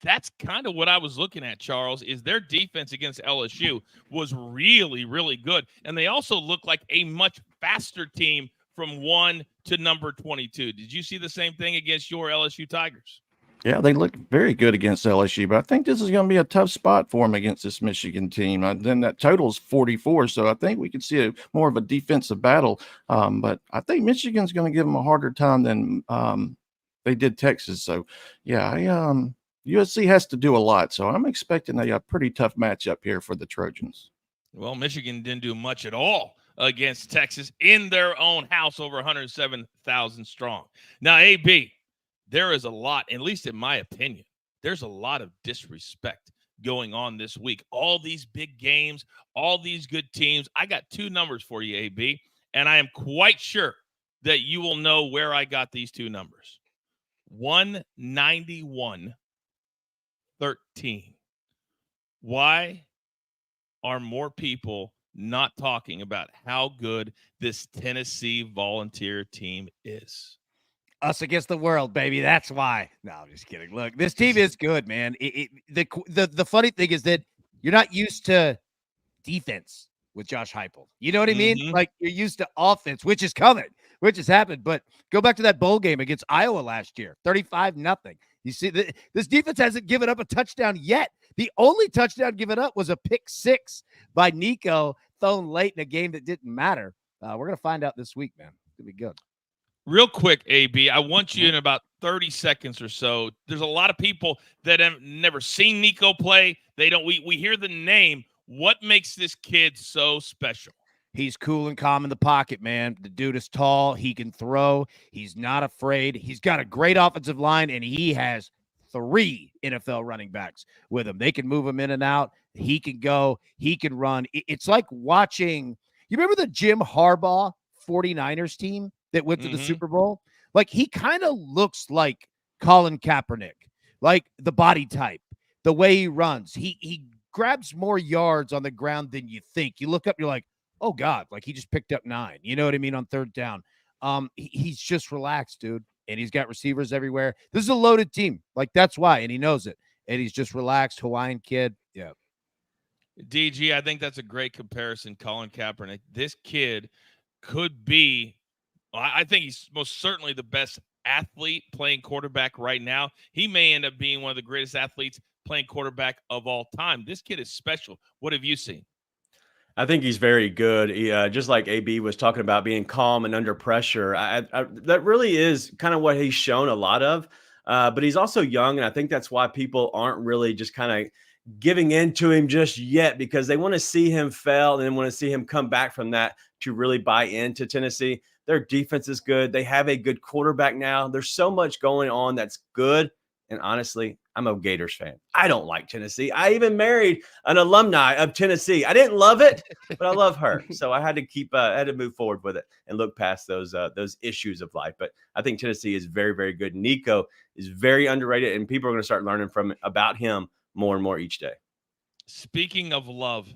That's kind of what I was looking at, Charles, is their defense against LSU was really, really good. And they also look like a much faster team from 1 to number 22. Did you see the same thing against your LSU Tigers? Yeah, they look very good against LSU, but I think this is going to be a tough spot for them against this Michigan team. Then that total is 44, so I think we could see more of a defensive battle. But I think Michigan's going to give them a harder time than they did Texas. So, yeah, USC has to do a lot. So I'm expecting a pretty tough matchup here for the Trojans. Well, Michigan didn't do much at all against Texas in their own house, over 107,000 strong. Now, AB, there is a lot, at least in my opinion, there's a lot of disrespect going on this week. All these big games, all these good teams. I got 2 numbers for you, AB, and I am quite sure that you will know where I got these 2 numbers. 191-13. Why are more people not talking about how good this Tennessee Volunteer team is? Us against the world, baby. That's why. No, I'm just kidding. Look, this team is good, man. The funny thing is that You're not used to defense with Josh Heupel. You know what I mean? Mhm. Like you're used to offense, which is coming, which has happened. But go back to that bowl game against Iowa last year, 35-0. You see, this defense hasn't given up a touchdown yet. The only touchdown given up was a pick six by Nico thrown late in a game that didn't matter. We're going to find out this week, man. It's going to be good. Real quick, AB, I want you in about 30 seconds or so. There's a lot of people that have never seen Nico play. They don't. We hear the name. What makes this kid so special? He's cool and calm in the pocket, man. The dude is tall. He can throw. He's not afraid. He's got a great offensive line, and he has 3 NFL running backs with him. They can move him in and out. He can go. He can run. It's like watching – you remember the Jim Harbaugh 49ers team that went to the Super Bowl? Like, he kind of looks like Colin Kaepernick, like the body type, the way he runs. He grabs more yards on the ground than you think. You look up, you're like, oh God, like he just picked up 9. You know what I mean? On third down. He's just relaxed, dude. And he's got receivers everywhere. This is a loaded team. Like, that's why. And he knows it. And he's just relaxed, Hawaiian kid. Yeah. DG, I think that's a great comparison, Colin Kaepernick. This kid could be, I think he's most certainly the best athlete playing quarterback right now. He may end up being one of the greatest athletes playing quarterback of all time. This kid is special. What have you seen? I think he's very good. He, just like AB was talking about being calm and under pressure. That really is kind of what he's shown a lot of. But he's also young, and I think that's why people aren't really just kind of giving in to him just yet, because they want to see him fail and then want to see him come back from that to really buy into Tennessee. Their defense is good. They have a good quarterback now. There's so much going on that's good. And honestly, I'm a Gators fan. I don't like Tennessee. I even married an alumni of Tennessee. I didn't love it, but I love her. So I had to had to move forward with it and look past those issues of life. But I think Tennessee is very, very good. Nico is very underrated, and people are going to start learning about him more and more each day. Speaking of love,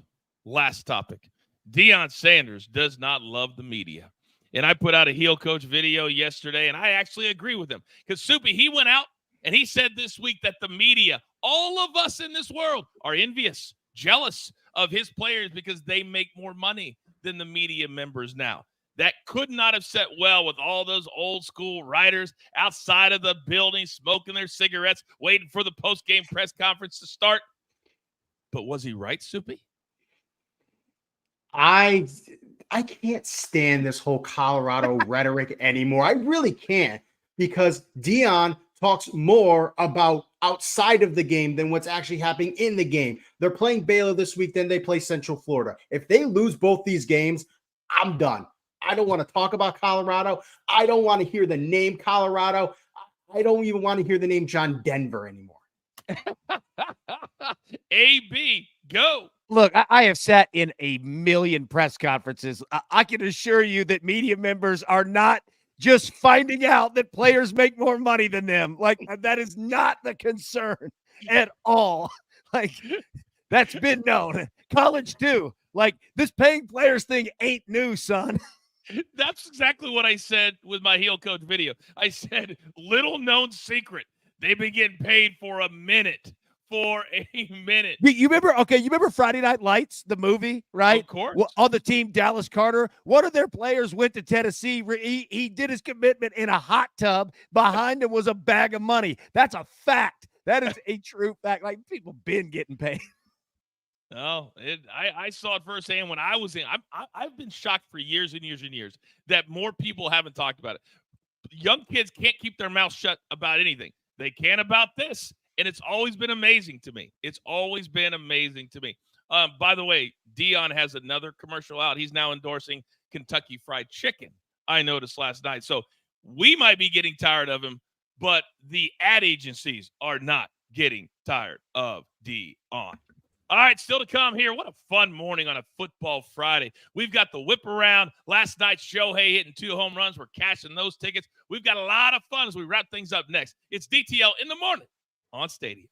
last topic. Deion Sanders does not love the media. And I put out a heel coach video yesterday, and I actually agree with him. Because Soupy, he went out and he said this week that the media, all of us in this world, are envious, jealous of his players because they make more money than the media members now. That could not have set well with all those old school writers outside of the building, smoking their cigarettes, waiting for the post-game press conference to start. But was he right, Soupy? I can't stand this whole Colorado rhetoric anymore. I really can't, because Deion talks more about outside of the game than what's actually happening in the game. They're playing Baylor this week, then they play Central Florida. If they lose both these games, I'm done. I don't want to talk about Colorado. I don't want to hear the name Colorado. I don't even want to hear the name John Denver anymore. AB, go. Look, I have sat in a million press conferences. I can assure you that media members are not just finding out that players make more money than them. Like, that is not the concern at all. Like, that's been known. College too. Like, this paying players thing ain't new, son. That's exactly what I said with my heel coach video. I said, little known secret. They've been getting paid for a minute. For a minute. You remember Friday Night Lights, the movie, right? Of course. Well, on the team, Dallas Carter, one of their players went to Tennessee. He did his commitment in a hot tub. Behind him was a bag of money. That's a fact. That is a true fact. Like, people been getting paid. No, I saw it firsthand when I was in. I've been shocked for years and years and years that more people haven't talked about it. Young kids can't keep their mouth shut about anything. They can about this. And it's always been amazing to me. It's always been amazing to me. By the way, Deion has another commercial out. He's now endorsing Kentucky Fried Chicken, I noticed last night. So we might be getting tired of him, but the ad agencies are not getting tired of Deion. All right, still to come here. What a fun morning on a football Friday. We've got the whip around. Last night, Shohei hitting 2 home runs. We're cashing those tickets. We've got a lot of fun as we wrap things up next. It's DTL in the morning on Stadium.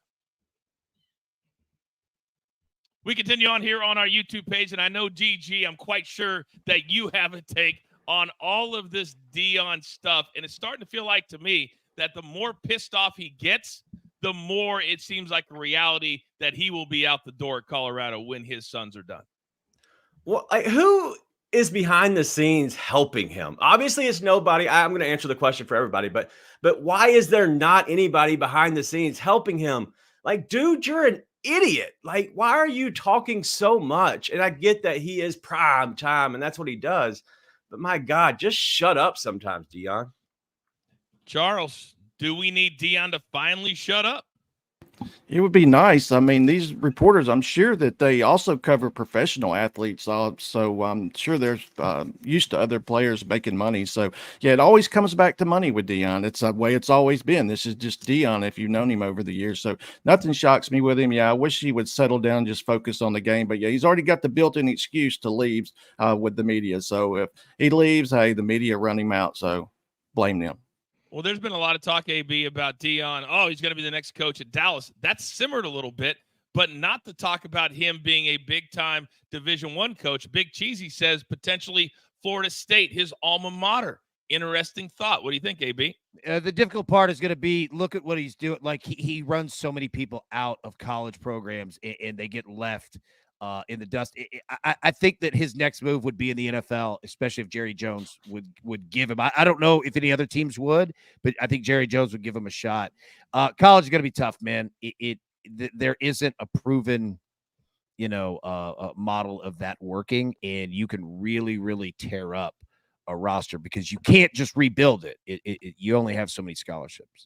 We continue on here on our YouTube page, and I know, GG, I'm quite sure that you have a take on all of this Deion stuff, and it's starting to feel like to me that the more pissed off he gets, the more it seems like a reality that he will be out the door at Colorado when his sons are done. Well, who is behind the scenes helping him? Obviously, it's nobody. I'm going to answer the question for everybody, but why is there not anybody behind the scenes helping him? Like, dude, you're an idiot. Like, why are you talking so much? And I get that he is prime time and that's what he does. But my God, just shut up sometimes, Deion. Charles, do we need Deion to finally shut up? It would be nice. I mean, these reporters, I'm sure that they also cover professional athletes. So I'm sure they're used to other players making money. So, yeah, it always comes back to money with Deion. It's the way it's always been. This is just Deion if you've known him over the years. So nothing shocks me with him. Yeah, I wish he would settle down, just focus on the game. But, yeah, he's already got the built-in excuse to leave with the media. So if he leaves, hey, the media run him out. So blame them. Well, there's been a lot of talk, AB, about Deion. Oh, he's going to be the next coach at Dallas. That's simmered a little bit, but not to talk about him being a big-time Division I coach. Big Cheesy says potentially Florida State, his alma mater. Interesting thought. What do you think, AB? The difficult part is going to be, look at what he's doing. Like, he runs so many people out of college programs, and they get left in the dust. I think that his next move would be in the NFL, especially if Jerry Jones would give him. I don't know if any other teams would, but I think Jerry Jones would give him a shot. College is going to be tough, man. There isn't a proven, model of that working, and you can really, really tear up a roster because you can't just rebuild it. You only have so many scholarships.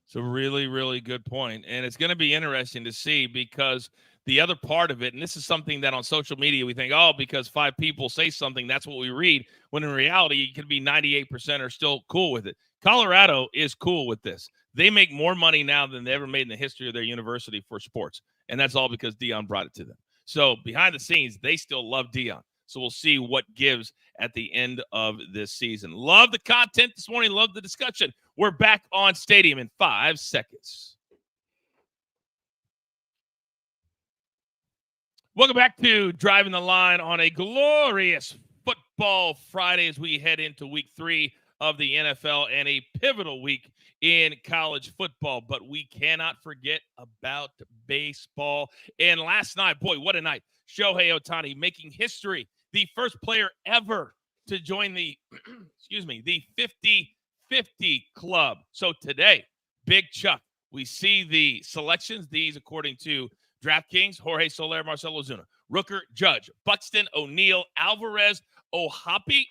It's a really, really good point. And it's going to be interesting to see because the other part of it, and this is something that on social media we think, oh, because 5 people say something, that's what we read, when in reality, it could be 98% are still cool with it. Colorado is cool with this. They make more money now than they ever made in the history of their university for sports, and that's all because Deion brought it to them. So behind the scenes, they still love Deion. So we'll see what gives at the end of this season. Love the content this morning. Love the discussion. We're back on Stadium in 5 seconds. Welcome back to Driving the Line on a glorious football Friday as we head into week 3 of the NFL and a pivotal week in college football. But we cannot forget about baseball. And last night, boy, what a night. Shohei Ohtani making history. The first player ever to join the, the 50-50 club. So today, Big Chuck, we see the selections. These, according to DraftKings, Jorge Soler, Marcell Ozuna, Rooker, Judge, Buxton, O'Neill, Alvarez, Ohapi,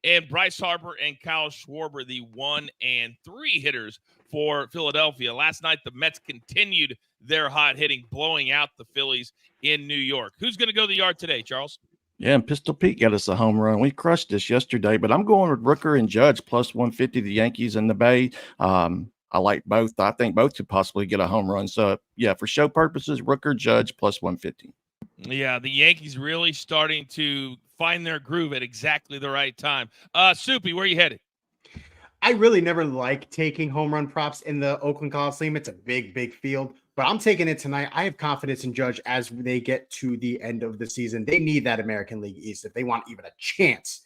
and Bryce Harper and Kyle Schwarber, the 1 and 3 hitters for Philadelphia. Last night, the Mets continued their hot hitting, blowing out the Phillies in New York. Who's going to go to the yard today, Charles? Yeah, and Pistol Pete got us a home run. We crushed this yesterday, but I'm going with Rooker and Judge plus 150, the Yankees and the Bay. I like both. I think both could possibly get a home run. So, yeah, for show purposes, Rooker, Judge plus 150. Yeah, the Yankees really starting to find their groove at exactly the right time. Soupy, where are you headed? I really never like taking home run props in the Oakland Coliseum. It's a big, big field, but I'm taking it tonight. I have confidence in Judge as they get to the end of the season. They need that American League East if they want even a chance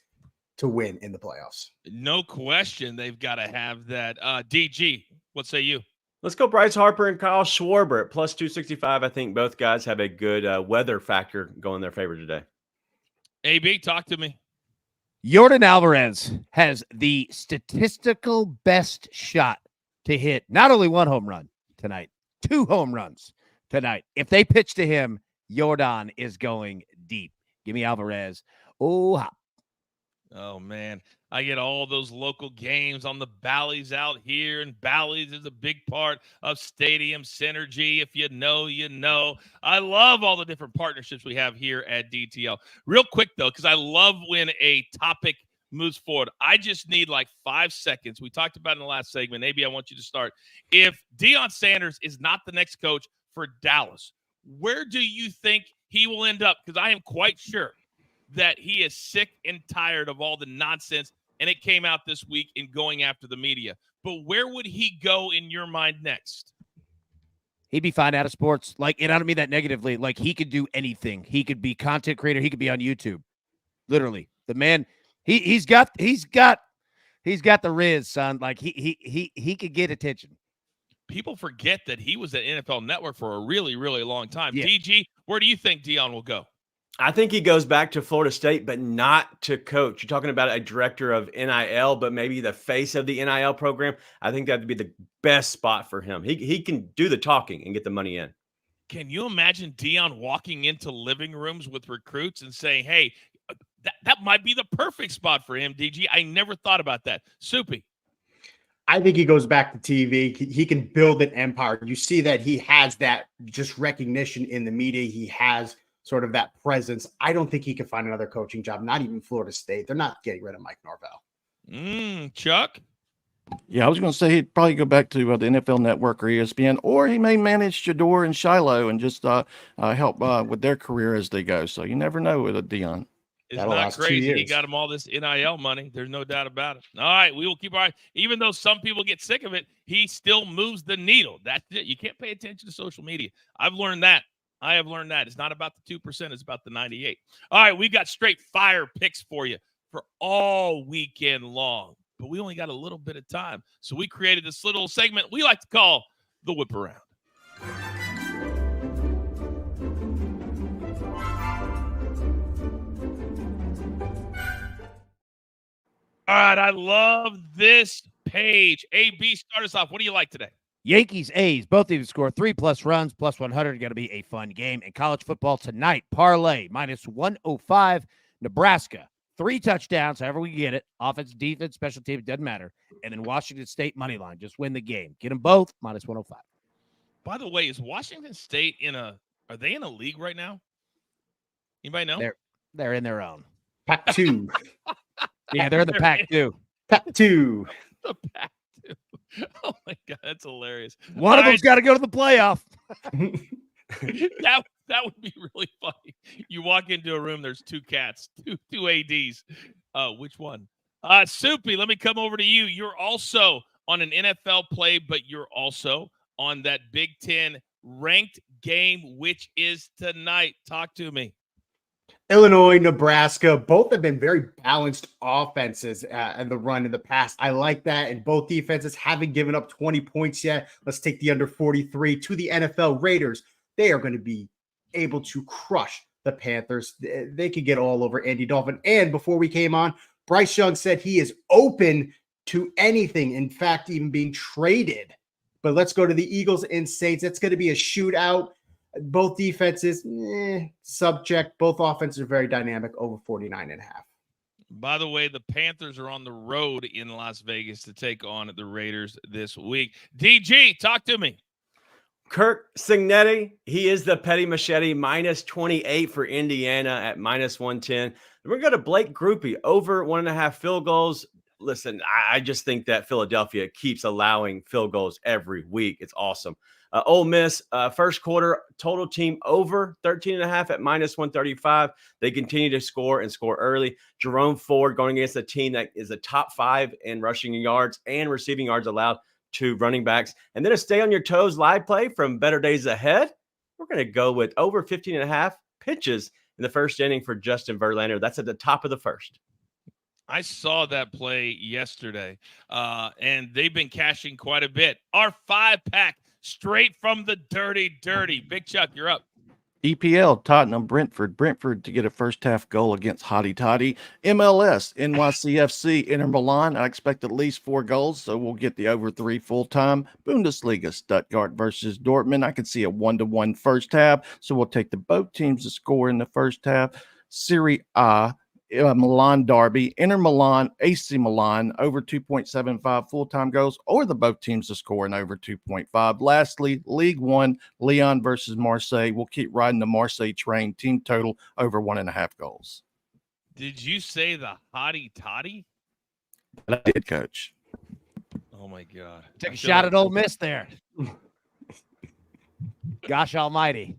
to win in the playoffs. No question. They've got to have that. DG, what say you? Let's go Bryce Harper and Kyle Schwarber at plus 265. I think both guys have a good weather factor going in their favor today. AB, talk to me. Yordan Alvarez has the statistical best shot to hit not only 1 home run tonight, 2 home runs tonight. If they pitch to him, Yordan is going deep. Give me Alvarez. Oh, man. I get all those local games on the Bally's out here, and Bally's is a big part of stadium synergy. If you know, you know. I love all the different partnerships we have here at DTL. Real quick, though, because I love when a topic moves forward. I just need like 5 seconds. We talked about in the last segment. Maybe I want you to start. If Deion Sanders is not the next coach for Dallas, where do you think he will end up? Because I am quite sure that he is sick and tired of all the nonsense, and it came out this week in going after the media. But where would he go in your mind next? He'd be fine out of sports. Like, and I don't mean that negatively. Like, he could do anything. He could be content creator. He could be on YouTube. Literally, the man. He's got the Riz, son. Like he could get attention. people forget that he was at NFL Network for a really, really long time. Yeah. DG, where do you think Deion will go? I think he goes back to Florida State, but not to coach. You're talking about a director of NIL, but maybe the face of the NIL program. I think that'd be the best spot for him. He can do the talking and get the money in. Can you imagine Deion walking into living rooms with recruits and saying, hey, that might be the perfect spot for him, DG? I never thought about that. Soupy. I think he goes back to TV. He can build an empire. You see that he has that just recognition in the media. He has sort of that presence. I don't think he can find another coaching job, not even Florida State. They're not getting rid of Mike Norvell. Chuck? Yeah, I was going to say he'd probably go back to the NFL Network or ESPN, or he may manage Shador and Shiloh and just help with their career as they go. So you never know with a Deion. It's That'll not last 2 crazy. He years. got him all this NIL money. There's no doubt about it. All right, we will keep our eye. Even though some people get sick of it, he still moves the needle. That's it. You can't pay attention to social media. I've learned that. I have learned that. It's not about the 2%. It's about the 98. All right, we got straight fire picks for you for all weekend long. But we only got a little bit of time. So we created this little segment we like to call the Whip Around. All right, I love this page. AB, start us off. What do you like today? Yankees, A's, both of you score 3+ runs, plus 100. Going to be a fun game. And college football tonight, parlay, -105, Nebraska. 3 touchdowns, however we get it. Offense, defense, special team, it doesn't matter. And then Washington State money line. Just win the game. Get them both, -105. By the way, is Washington State are they in a league right now? Anybody know? They're in their own. Pac-2. Yeah, they're in the pack too. Pac-2. The Pac-2. Oh my God, that's hilarious. One of them's got to go to the playoff. That would be really funny. You walk into a room, there's 2 cats, two ADs. Which one? Soupy, let me come over to you. You're also on an NFL play, but you're also on that Big Ten ranked game, which is tonight. Talk to me. Illinois, Nebraska, both have been very balanced offenses and the run in the past. I like that. And both defenses haven't given up 20 points yet. Let's take the under 43 to the NFL Raiders. They are going to be able to crush the Panthers. They could get all over Andy Dalton. And before we came on, Bryce Young said he is open to anything. In fact, even being traded. But let's go to the Eagles and Saints. It's going to be a shootout. Both defenses, subject. Both offenses are very dynamic, over 49.5. By the way, the Panthers are on the road in Las Vegas to take on the Raiders this week. DG, talk to me. Kirk Signetti, he is the Petty Machete, -28 for Indiana at -110. We're going to go to Blake Groupie, over 1.5 field goals. Listen, I just think that Philadelphia keeps allowing field goals every week. It's awesome. Ole Miss, first quarter, total team over 13.5 at -135. They continue to score and score early. Jerome Ford going against a team that is a top 5 in rushing yards and receiving yards allowed to running backs. And then a stay on your toes live play from Better Days Ahead. We're going to go with over 15.5 pitches in the first inning for Justin Verlander. That's at the top of the first. I saw that play yesterday, and they've been cashing quite a bit. Our 5-pack straight from the dirty. Big Chuck, you're up. EPL, Tottenham, Brentford to get a first half goal against Hotty Toddy. MLS, NYCFC, Inter Milan. I expect at least 4 goals, so we'll get the over 3 full time. Bundesliga, Stuttgart versus Dortmund. I can see a 1-1 first half, so we'll take the both teams to score in the first half. Serie A, Milan derby, Inter Milan, AC Milan, over 2.75 full-time goals, or the both teams to score in over 2.5. Lastly, League One, Lyon versus Marseille. We'll keep riding the Marseille train. Team total over 1.5 goals. Did you say the Hotty Toddy? I did, Coach. Oh my God! Take a shot at Ole Miss there. Gosh almighty.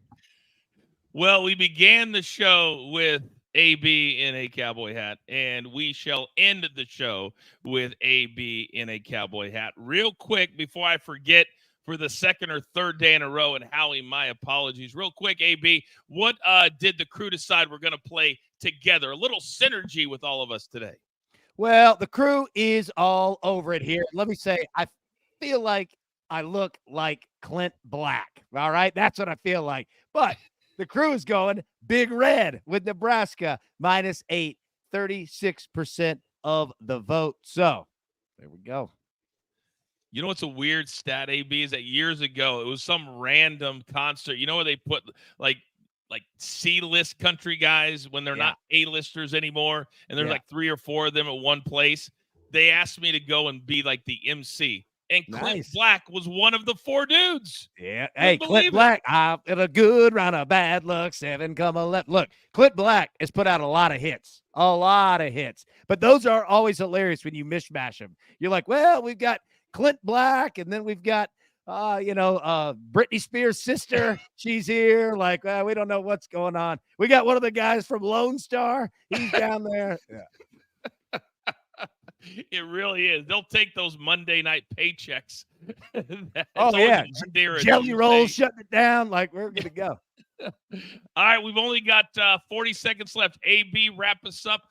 Well, we began the show with AB in a cowboy hat, and we shall end the show with AB in a cowboy hat. Real quick, before I forget, for the second or third day in a row, and Howie, my apologies. Real quick, AB, what did the crew decide we're going to play together? A little synergy with all of us today. Well, the crew is all over it here. Let me say, I feel like I look like Clint Black. All right. That's what I feel like. But the crew is going big red with Nebraska -8, 36% of the vote. So there we go. You know what's a weird stat, AB, is that years ago it was some random concert. You know where they put like C-list country guys when they're not A-listers anymore, and there's like 3 or 4 of them at one place. They asked me to go and be like the MC, and Clint Black was one of the 4 dudes. Yeah. Hey, Clint Black, I've got a good round of bad luck, 7 come 11. Look, Clint Black has put out a lot of hits, but those are always hilarious when you mishmash them. You're like, well, we've got Clint Black, and then we've got Britney Spears' sister. She's here. Like, we don't know what's going on. We got one of the guys from Lone Star. He's down there. Yeah. It really is. They'll take those Monday night paychecks. Jelly Roll shutting it down. Like, we're going to go. All right. We've only got 40 seconds left. AB, wrap us up.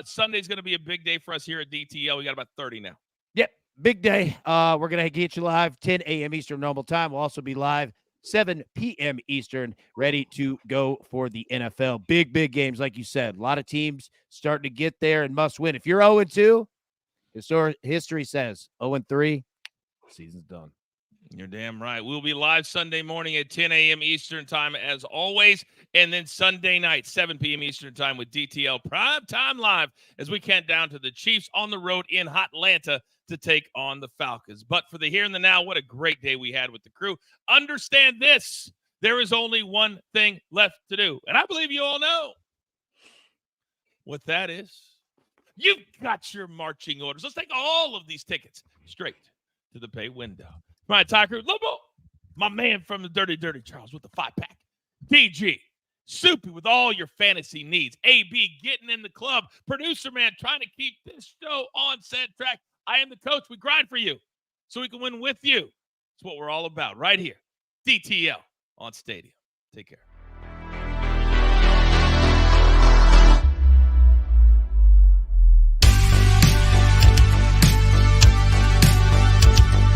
Sunday's going to be a big day for us here at DTL. We got about 30 now. Yep. Big day. We're going to get you live 10 a.m. Eastern normal time. We'll also be live 7 p.m. Eastern, ready to go for the NFL. Big games, like you said. A lot of teams starting to get there and must win. If you're 0-2, history says 0-3, season's done. You're damn right. We'll be live Sunday morning at 10 a.m. Eastern time as always. And then Sunday night, 7 p.m. Eastern time with DTL Prime Time Live as we count down to the Chiefs on the road in Hotlanta to take on the Falcons. But for the here and the now, what a great day we had with the crew. Understand this. There is only one thing left to do. And I believe you all know what that is. You've got your marching orders. Let's take all of these tickets straight to the pay window. My entire crew, Lobo, my man from the Dirty Charles with the 5-pack. DG, Soupy with all your fantasy needs. AB getting in the club. Producer man trying to keep this show on set track. I am the coach. We grind for you so we can win with you. It's what we're all about right here. DTL on Stadium. Take care.